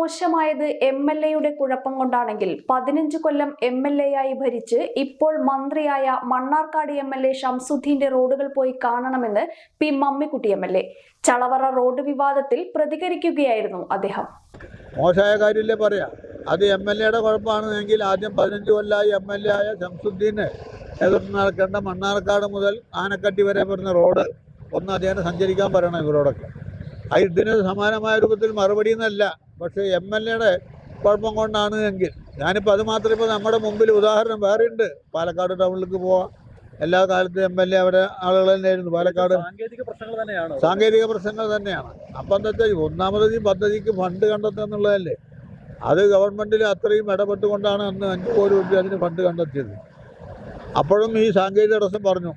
മോശമായത് MLA-യുടെ കുഴപ്പം കൊണ്ടാണെങ്കിൽ 15 കൊല്ലം MLA-ആയി ഭരിച്ച് ഇപ്പോൾ മന്ത്രിയായ മണ്ണാർക്കാട് MLA ഷംസുദ്ദീന്റെ റോഡുകൾ പോയി കാണണമെന്ന് P Mammikutty MLA. Chalavara road വിവാദത്തിൽ പ്രതികരിക്കുകയായിരുന്നു അദ്ദേഹം. മോശമായ കാര്യമില്ലേ പറയാ. അത് MLA-യുടെ കുഴപ്പമാണെങ്കിൽ ആദ്യം 15 കൊല്ലമായി MLA ആയ ഷംസുദ്ദീന് എതിർത്ത് നടക്കേണ്ട മണ്ണാർക്കാട് മുതൽ ആനക്കട്ടി വരെ വരുന്ന റോഡ് ഒന്ന് അദ്ദേഹം സഞ്ചരിക്കാൻ പറയണം ഇവരോടൊക്കെ. ഇതിന് സമാനമായ രൂപത്തിൽ മറുപടി എന്നല്ല, പക്ഷേ MLA-യുടെ കുഴപ്പം കൊണ്ടാണ് എങ്കിൽ ഞാനിപ്പോൾ അത് മാത്രമേ ഇപ്പോൾ നമ്മുടെ മുമ്പിൽ ഉദാഹരണം വേറെ ഉണ്ട്. പാലക്കാട് ടൗണിലേക്ക് പോവാം. എല്ലാ കാലത്തും MLA അവിടെ ആളുകൾ തന്നെയായിരുന്നു. പാലക്കാട് സാങ്കേതിക പ്രശ്നങ്ങൾ തന്നെയാണ്. അപ്പം എന്താ വെച്ചാൽ ഒന്നാമത് ഈ പദ്ധതിക്ക് ഫണ്ട് കണ്ടെത്തുക എന്നുള്ളതല്ലേ. അത് ഗവൺമെൻറ്റിൽ അത്രയും ഇടപെട്ടുകൊണ്ടാണ് അന്ന് 5 കോടി രൂപ അതിന് ഫണ്ട് കണ്ടെത്തിയത്. അപ്പോഴും ഈ സാങ്കേതിക തടസ്സം പറഞ്ഞു.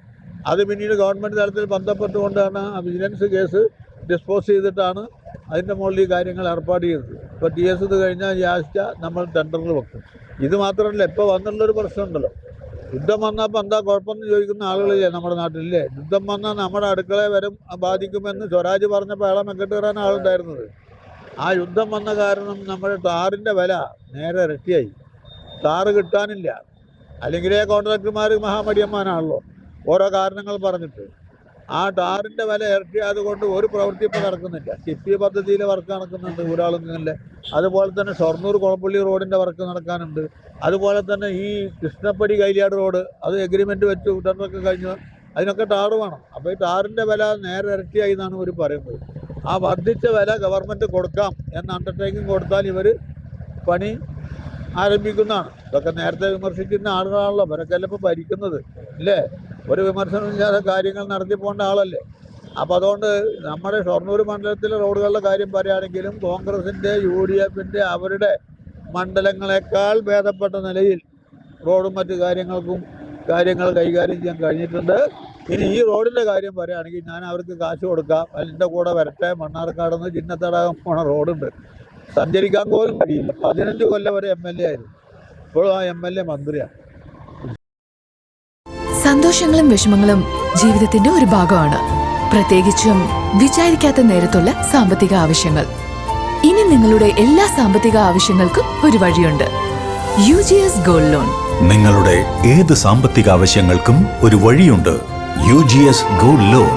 അത് പിന്നീട് ഗവൺമെൻറ് തലത്തിൽ ബന്ധപ്പെട്ടുകൊണ്ടാണ് ആ വിജിലൻസ് കേസ് ഡിസ്പോസ് ചെയ്തിട്ടാണ് അതിൻ്റെ മുകളിൽ ഈ കാര്യങ്ങൾ ഏർപ്പാട് ചെയ്തത്. ഇപ്പോൾ DS ഇത് കഴിഞ്ഞാൽ യാസ്റ്റ നമ്മൾ ടെൻഡറിൽ വെക്കും. ഇത് മാത്രമല്ല, ഇപ്പോൾ വന്നുള്ളൊരു പ്രശ്നമുണ്ടല്ലോ, യുദ്ധം വന്നപ്പോൾ എന്താ കുഴപ്പമെന്ന് ചോദിക്കുന്ന ആളുകളില്ലേ നമ്മുടെ നാട്ടിലില്ലേ. യുദ്ധം വന്നാൽ നമ്മുടെ അടുക്കളയെ വരും ബാധിക്കുമെന്ന് സ്വരാജ് പറഞ്ഞപ്പോൾ അയാളെ മെക്കെട്ടേറാൻ ആളുണ്ടായിരുന്നത്. ആ യുദ്ധം വന്ന കാരണം നമ്മുടെ ടാറിൻ്റെ വില നേരെ ഇരട്ടിയായി. ടാറ് കിട്ടാനില്ല. അല്ലെങ്കിലേ കോൺട്രാക്ടർമാർ മഹാമടിയന്മാരാണല്ലോ ഓരോ കാരണങ്ങൾ പറഞ്ഞിട്ട്. ആ ടാറിൻ്റെ വില ഇരട്ടിയായതുകൊണ്ട് ഒരു പ്രവൃത്തി ഇപ്പോൾ നടക്കുന്നില്ല. കിഫ്ബി പദ്ധതിയിൽ വർക്ക് നടക്കുന്നുണ്ട് ഒരാളെങ്കിലല്ലേ. അതുപോലെ തന്നെ ഷൊർണൂർ കുളപ്പള്ളി റോഡിൻ്റെ വർക്ക് നടക്കാനുണ്ട്. അതുപോലെ തന്നെ ഈ കൃഷ്ണപ്പടി കൈലിയാട് റോഡ് അത് എഗ്രിമെൻറ്റ് വെച്ച് ടെൻഡറൊക്കെ കഴിഞ്ഞു. അതിനൊക്കെ ടാറ് വേണം. അപ്പോൾ ഈ ടാറിൻ്റെ വില നേരെ ഇരട്ടിയായി എന്നാണ് ഇവർ പറയുന്നത്. ആ വർദ്ധിച്ച വില ഗവൺമെൻറ് കൊടുക്കാം എന്ന അണ്ടർടേക്കിംഗ് കൊടുത്താൽ ഇവർ പണി ആരംഭിക്കുന്നതാണ്. ഇതൊക്കെ നേരത്തെ വിമർശിക്കുന്ന ആളുകളാണല്ലോ. ഇവരൊക്കെയല്ലേ ഇപ്പോൾ ഭരിക്കുന്നത് ഇല്ലേ. ഒരു വിമർശനമില്ലാതെ കാര്യങ്ങൾ നടത്തി പോകേണ്ട ആളല്ലേ. അപ്പോൾ അതുകൊണ്ട് നമ്മുടെ ഷൊർണൂർ മണ്ഡലത്തിലെ റോഡുകളുടെ കാര്യം പറയുകയാണെങ്കിലും കോൺഗ്രസിൻ്റെ UDF-ൻ്റെ അവരുടെ മണ്ഡലങ്ങളെക്കാൾ ഭേദപ്പെട്ട നിലയിൽ റോഡും മറ്റു കാര്യങ്ങൾ കൈകാര്യം ചെയ്യാൻ കഴിഞ്ഞിട്ടുണ്ട്. ഇനി ഈ റോഡിൻ്റെ കാര്യം പറയുകയാണെങ്കിൽ ഞാൻ അവർക്ക് കാശ് കൊടുക്കാം, അതിൻ്റെ കൂടെ വരട്ടെ. മണ്ണാർക്കാട് നിന്ന് ചിന്നത്തടാകം പോണ റോഡുണ്ട്, സഞ്ചരിക്കാൻ പോലും കഴിയില്ല. 15 കൊല്ലം വരെ MLA ആയിരുന്നു. ഇപ്പോഴും ആ MLA മന്ത്രിയാണ്. സന്തോഷങ്ങളും വിഷമങ്ങളും ജീവിതത്തിന്റെ ഒരു ഭാഗമാണ്. പ്രത്യേകിച്ചും വിചാരിക്കാത്ത നേരത്തുള്ള സാമ്പത്തിക ആവശ്യങ്ങൾ. ഇനി നിങ്ങളുടെ എല്ലാ സാമ്പത്തിക ആവശ്യങ്ങൾക്കും ഒരു വഴിയുണ്ട്. UGS gold loan. നിങ്ങളുടെ ഏത് സാമ്പത്തിക ആവശ്യങ്ങൾക്കും ഒരു വഴിയുണ്ട്. UGS gold loan.